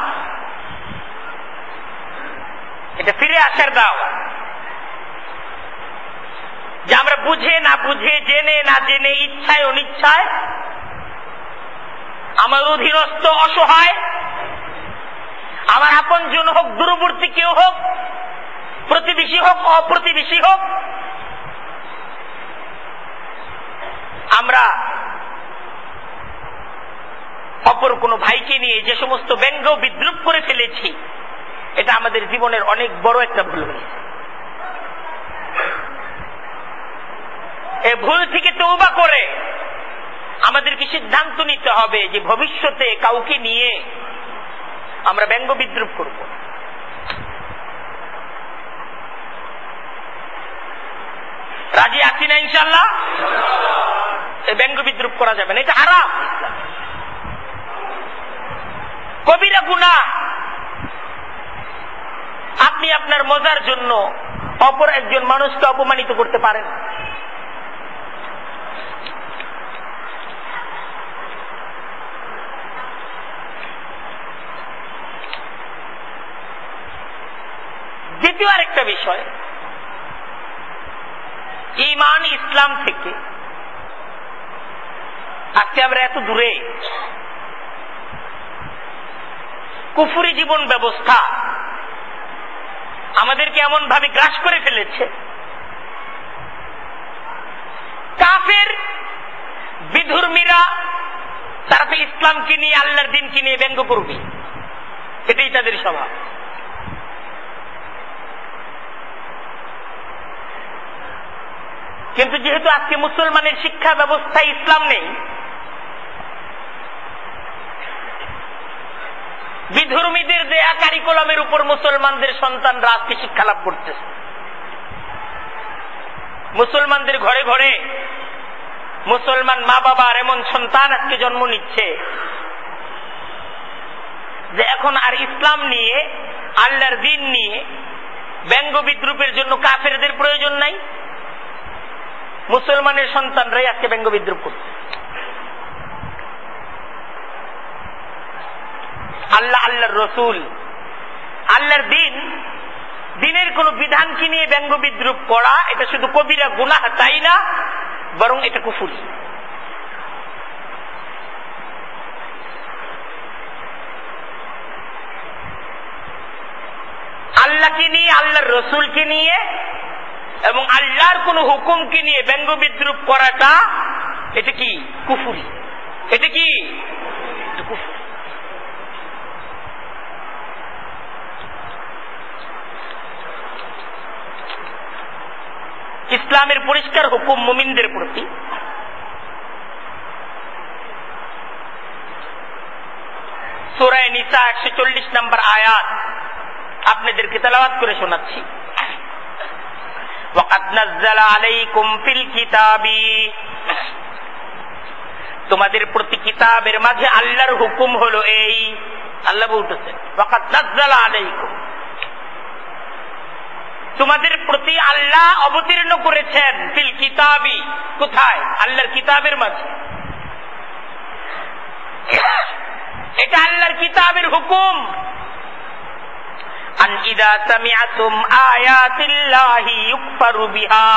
[SPEAKER 1] এটা ফিরে আসার দাওয়াত, যে আমরা বুঝে না বুঝে, জেনে না জেনে, ইচ্ছায় অনিচ্ছায়, আমার অধীনস্থ অসহায়, আমার আপনজন হোক, দূরবর্তী কেউ হোক, প্রতিবেশী হোক, অপ্রতিবেশী হোক, আমরা অপর কোন ভাইকে নিয়ে যে সমস্ত ব্যঙ্গ বিদ্রুপ করে ফেলেছি, এটা আমাদের জীবনের অনেক বড় একটা ভুল হয়েছে। এই ভুল থেকে তওবা করে আমাদেরকে সিদ্ধান্ত নিতে হবে যে ভবিষ্যতে কাউকে নিয়ে আমরা ব্যঙ্গ বিদ্রুপ করব। রাজি আছি না ইনশাআল্লাহ? এই ব্যঙ্গ বিদ্রুপ করা যাবে না, এটা হারাম, কবিরা গুনাহ। আপনি আপনার মজার জন্য অপর একজন মানুষকে অপমানিত করতে পারেন। দ্বিতীয় আরেকটা বিষয়, ঈমান ইসলাম থেকে আজকে আমরা এত দূরে, কুফরি জীবন ব্যবস্থা আমাদেরকে এমন ভাবে গ্রাস করে ফেলেছে, কাফের বিধর্মীরা তারা তো ইসলামকে নিয়ে, আল্লাহর দিনকে নিয়ে ব্যঙ্গ করবে, এটাই তাদের স্বভাব। কিন্তু যেহেতু আজকে মুসলমানের শিক্ষা ব্যবস্থায় ইসলাম নেই, বিধর্মীদের দেয়া কারিকুলামের উপর মুসলমানদের সন্তানরা আজকে শিক্ষা লাভ করতেছে। মুসলমানদের ঘরে ঘরে মুসলমান মা বাবার এমন সন্তান আজকে জন্ম নিচ্ছে যে এখন আর ইসলাম নিয়ে, আল্লাহর দিন নিয়ে ব্যঙ্গ বিদ্রুপের জন্য কাফেরদের প্রয়োজন নাই। মুসলমানের সন্তানরাই আজকে ব্যঙ্গ বিদ্রুপ করছে। আল্লাহ, আল্লাহর রসুল, আল্লাহর দিন, দিনের কোন বিধানকে নিয়ে ব্যঙ্গ বিদ্রুপ করা এটা শুধু কবিরা গুনাহ তাই না, বরং এটা কুফর। আল্লাহকে নিয়ে, আল্লাহর রসুলকে নিয়ে এবং আল্লাহর কোন হুকুমকে নিয়ে ব্যঙ্গ বিদ্রুপ করাটা এটা কি? কুফরি। এটা কি? কুফর। ইসলামের পরিষ্কার হুকুম মুমিনদের প্রতি, সূরা নিসা 140 নম্বর আয়াত আপনাদেরকে তেলাওয়াত করে শোনাচ্ছি। ওয়াকাদ নাযালা আলাইকুম ফিল কিতাবি, তোমাদের প্রতি কিতাবের মাঝে আল্লাহর হুকুম হলো এই। আল্লাহ বলতেছেন ওয়াকাদ নাযালা আলাইকুম, তোমাদের প্রতি আল্লাহ অবতীর্ণ করেছেন ফিল কিতাবি। কোথায়? আল্লাহর কিতাবের মাঝে। এটা আল্লাহর কিতাবের হুকুম। আন ইযা সামিআতুম আয়াতিল্লাহি ইউকফারু বিহা,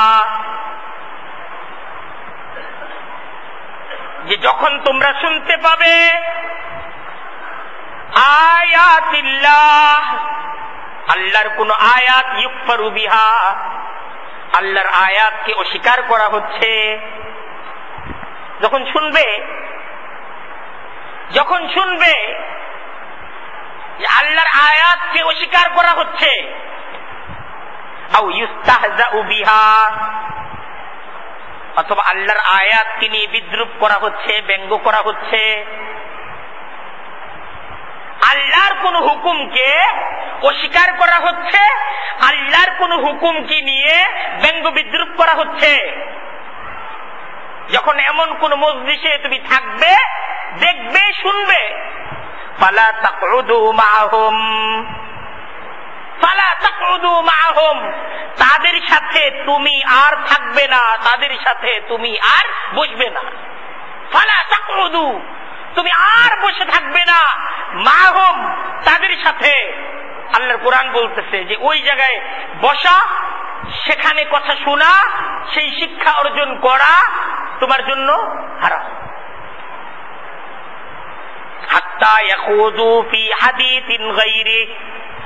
[SPEAKER 1] যে যখন তোমরা শুনতে পাবে আয়াতিল্লাহ, আল্লাহর কোন আয়াত, ইউকফারু বিহা, আল্লাহর আয়াতকে অস্বীকার করা হচ্ছে, যখন শুনবে আল্লাহর আয়াতকে অস্বীকার করা হচ্ছে, আও ইউস্তাহজাউ বিহা, অথবা আল্লাহর আয়াতকে নিয়ে বিদ্রুপ করা হচ্ছে, ব্যঙ্গ করা হচ্ছে, আল্লাহর কোন হুকুমকে অস্বীকার করা হচ্ছে, আল্লাহর কোন হুকুমকে নিয়ে ব্যঙ্গ বিদ্রুপ করা হচ্ছে। যখন এমন কোন মজলিসে তুমি থাকবে, দেখবে, শুনবে, ফালা তাকউদু মাআহুম, ফালা তাকউদু মাআহুম, তাদের সাথে তুমি আর থাকবে না, তাদের সাথে তুমি আর বসবে না। ফালা তাকউদু, তুমি আর বসে থাকবে না, মাআহুম, তাদের সাথে। আল্লাহর কোরআন বলতেছে যে ওই জায়গায় বসা, সেখানে কথা শোনা, সেই শিক্ষা অর্জন করা তোমার জন্য হারাম। হাত্তা ইয়াখুযু ফি হাদীসিন গায়রি,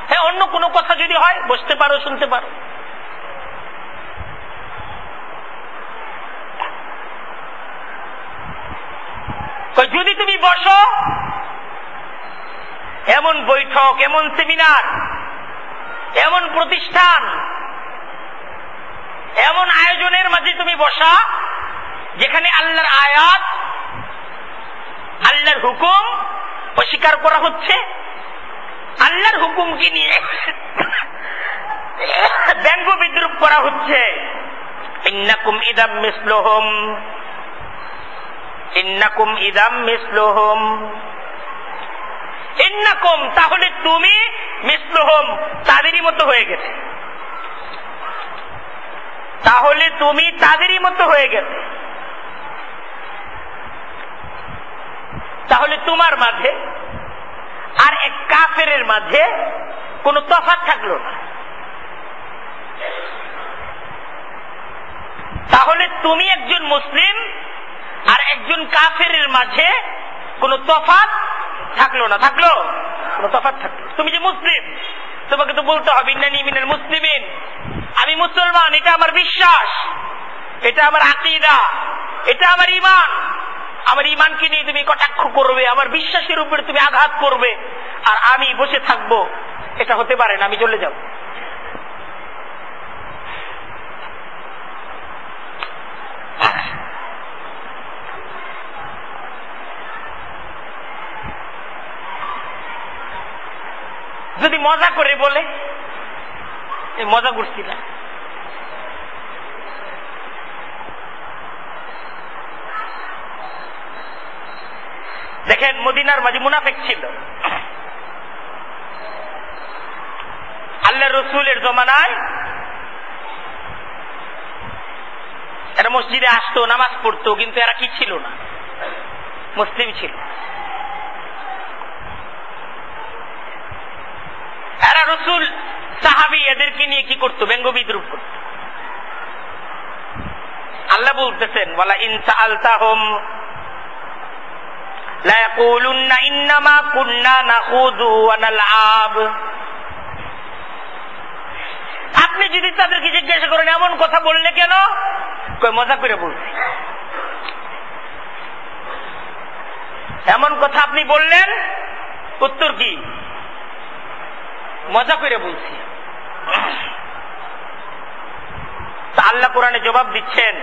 [SPEAKER 1] হ্যাঁ, অন্য কোনো কথা যদি হয় বসতে পারো, শুনতে পারো। যদি তুমি বসো, এমন বৈঠক, এমন সেমিনার, এমন প্রতিষ্ঠান, এমন আয়োজনের মাঝে তুমি বসা, যেখানে আল্লাহর আয়াত, আল্লাহর হুকুম অস্বীকার করা হচ্ছে, আল্লাহর হুকুমকে নিয়ে ব্যঙ্গ বিদ্রুপ করা হচ্ছে, ইন্নাকুম ইদাম মিসলুহুম, ইন্নাকুম ইদাম মিসলুহুম, ইন্নাকুম, তাহলে তুমি মিসলুহুম, তাদেরই মতো হয়ে গেছে, তাহলে তুমি তাদেরই মতো হয়ে গেছে। তাহলে তোমার মাঝে আর এক কাফেরের মাঝে কোনো তফাৎ থাকলো না। তাহলে তুমি একজন মুসলিম আর একজন কাফেরের মাঝে কোনো তফাৎ থাকলো না। থাকলো? কোনো তফাৎ থাকলো। তুমি যে মুসলিম, তোমাকে তো বলতে হবে ইন্নানী মিনাল মুসলিমিন, আমি মুসলমান, এটা আমার বিশ্বাস, এটা আমার আকীদা, এটা আমার ঈমান। আমার ঈমানকে নিয়ে তুমি কটাক্ষ করবে, আমার বিশ্বাসের উপরে তুমি আঘাত করবে, আর আমি বসে থাকবো, এটা হতে পারে না, আমি চলে যাব। যদি মজা করে বলে, মজা করছি না, দেখেন মদিনার মাঝে মুনাফিক ছিল। আল্লাহ রসুলের জমানায় এরা মসজিদে আসতো, নামাজ পড়তো, কিন্তু এরা কি ছিল না, মুসলিম ছিল। এরা রসুল, সাহাবী, এদেরকে নিয়ে কি করতো? ব্যঙ্গ বিদ্রুপ করত। আল্লাহ বলতেছেন, ওয়ালা ইন সাআলতাহুম লা ইয়াকুলুন্না ইন্নামা কুন্না নাখুযু ওয়া নালআব। আপনি যদি তাদেরকে জিজ্ঞাসা করেন এমন কথা বললে কেন, কই মজা করে বলছি। এমন কথা আপনি বললেন, উত্তর কি? মজা করে বলছি। আল্লাহ কোরআনে জবাব দিচ্ছেন,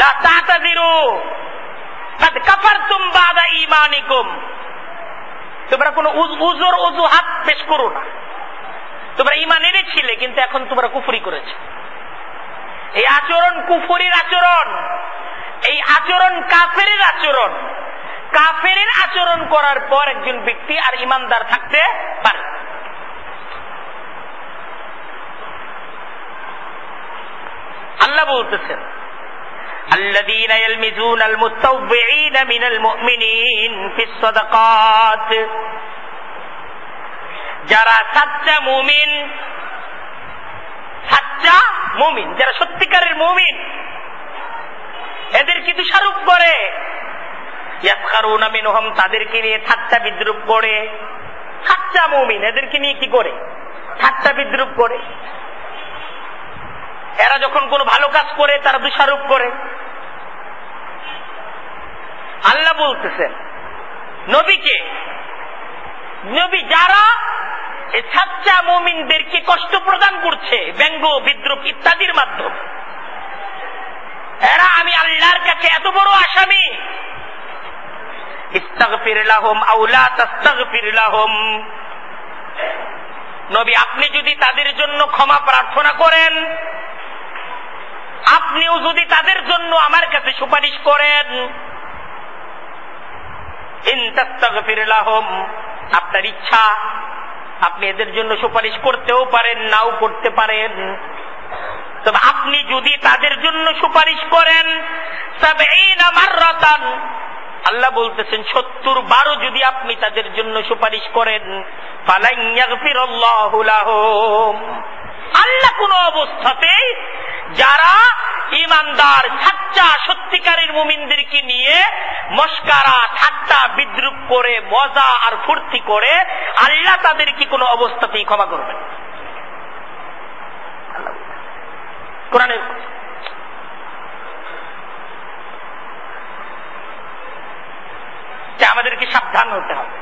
[SPEAKER 1] লা তা'তাযিরু কাদ কাফারতুম বা'দা ঈমানিকুম। তোমরা কোনো উযর অজুহাত পেশ করো না। তোমরা ঈমান এনেছিলে, কিন্তু এখন তোমরা কুফরি করেছো। এই আচরণ কুফরির আচরণ, এই আচরণ কাফেরের আচরণ। কাফেরের আচরণ করার পর একজন ব্যক্তি আর ঈমানদার থাকতে পারে। আল্লাহ বলতেছেন, আল্লাযীনা ইয়ালমিজুনাল মুতাওবিঈনা মিনাল মুমিনিন ফিস সাদাকাত। যারা সাচ্চা মুমিন, সাচ্চা মুমিন, যারা সত্যিকারের মুমিন, এদেরকে দোষারোপ করে। ইয়াসখারুনা মিনহুম, তাদেরকে নিয়ে ঠাট্টা বিদ্রুপ করে। সাচ্চা মুমিন এদেরকে নিয়ে কি করে? ঠাট্টা বিদ্রুপ করে। এরা যখন কোনো ভালো কাজ করে তারা দোষারোপ করে। আল্লাহ বলতেছেন নবীকে, নবী যারা এই সাচ্চা মুমিনদেরকে কষ্ট প্রদান করছে ব্যঙ্গ বিদ্রুপ ইত্যাদির মাধ্যমে, এরা আমি আল্লাহর কাছে এত বড় আসামি ইস্তাগফির লাহুম আও লা তাস্তাগফির লাহুম, নবী আপনি যদি তাদের জন্য ক্ষমা প্রার্থনা করেন, আপনিও যদি তাদের জন্য আমার কাছে সুপারিশ করেন, ইন তাস্তাগফির লাহুম, আপনার ইচ্ছা আপনি এদের জন্য সুপারিশ করতেও পারেন, নাও করতে পারেন, তবে আপনি যদি তাদের জন্য সুপারিশ করেন ৭০ মাররাতান, আল্লাহ বলতেছেন ৭০ বারও যদি আপনি তাদের জন্য সুপারিশ করেন, ফালান ইয়াগফিরাল্লাহু লাহুম, আল্লাহ কোন অবস্থাতেই যারা ঈমানদার সাচ্চা সত্যিকারের মুমিনদেরকে নিয়ে মস্কারা ঠাট্টা বিদ্রুপ করে মজা আর ফুর্তি করে, আল্লাহ তাদেরকে কোনো অবস্থাতেই ক্ষমা করবেন। কোরআনের আমাদেরকে সাবধান হতে হবে।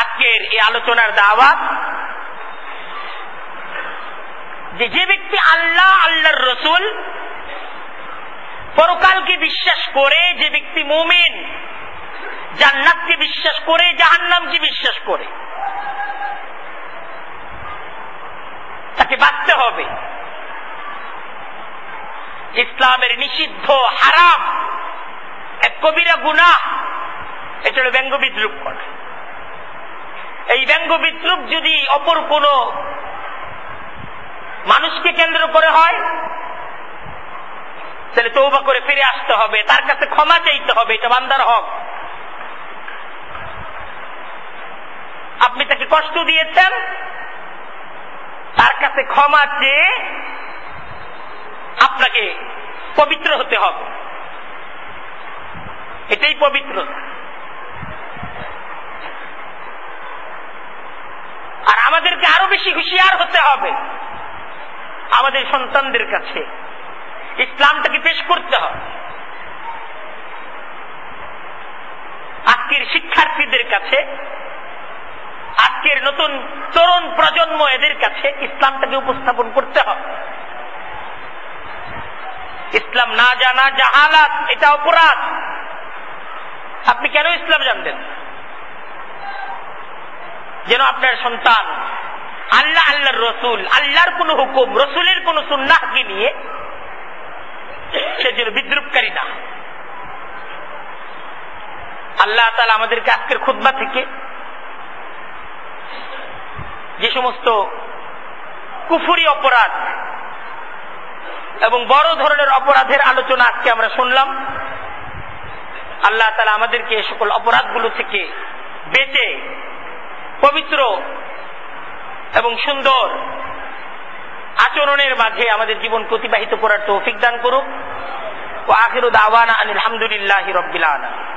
[SPEAKER 1] আজকের এই আলোচনার দাওয়াত যে ব্যক্তি আল্লাহ, আল্লাহর রসুল, পরকালকে বিশ্বাস করে, যে ব্যক্তি মুমিন, জান্নাতকে বিশ্বাস করে, জাহান্নামকে বিশ্বাস করে, তাকে বাঁচতে হবে ইসলামের নিষিদ্ধ হারাম এক কবিরা গুনাহ, এটা হল ব্যঙ্গ বিদ্রুপ করা। এই ব্যঙ্গ বিদ্রুপ যদি অপর কোন মানুষকে কেন্দ্র করে হয়, তাহলে তওবা করে ফিরে আসতে হবে, তার কাছে ক্ষমা চাইতে হবে, এটা বান্দার হক। আপনি তাকে কষ্ট দিয়েছেন, তার কাছে ক্ষমা চেয়ে আপনাকে পবিত্র হতে হবে, এটাই পবিত্রতা। আর আমাদেরকে আরো বেশি হুঁশিয়ার হতে হবে, আমাদের সন্তানদের কাছে ইসলামটাকে পেশ করতে হবে, আজকের শিক্ষার্থীদের কাছে, আজকের নতুন তরুণ প্রজন্ম, এদের কাছে ইসলামটাকে উপস্থাপন করতে হবে। ইসলাম না জানা জাহালাত, এটা অপরাধ। আপনি কেন ইসলাম জানবেন? যেন আপনার সন্তান আল্লাহ, আল্লাহর রসুল, আল্লাহর কোন হুকুম, রসুলের কোন সুন্নাহকে নিয়ে সে যেন বিদ্রুপকারী না। আল্লাহ তাআলা আমাদেরকে আজকের খুতবা থেকে যে সমস্ত কুফরি অপরাধ এবং বড় ধরনের অপরাধের আলোচনা আজকে আমরা শুনলাম, আল্লাহ তাআলা আমাদেরকে এই সকল অপরাধগুলো থেকে বেঁচে পবিত্র এবং সুন্দর আচরণের মাঝে আমাদের জীবন অতিবাহিত করার তৌফিক দান করুক। ওয়া আখিরু দাওয়ানা আনিল হামদুলিল্লাহি রাব্বিল আলামিন।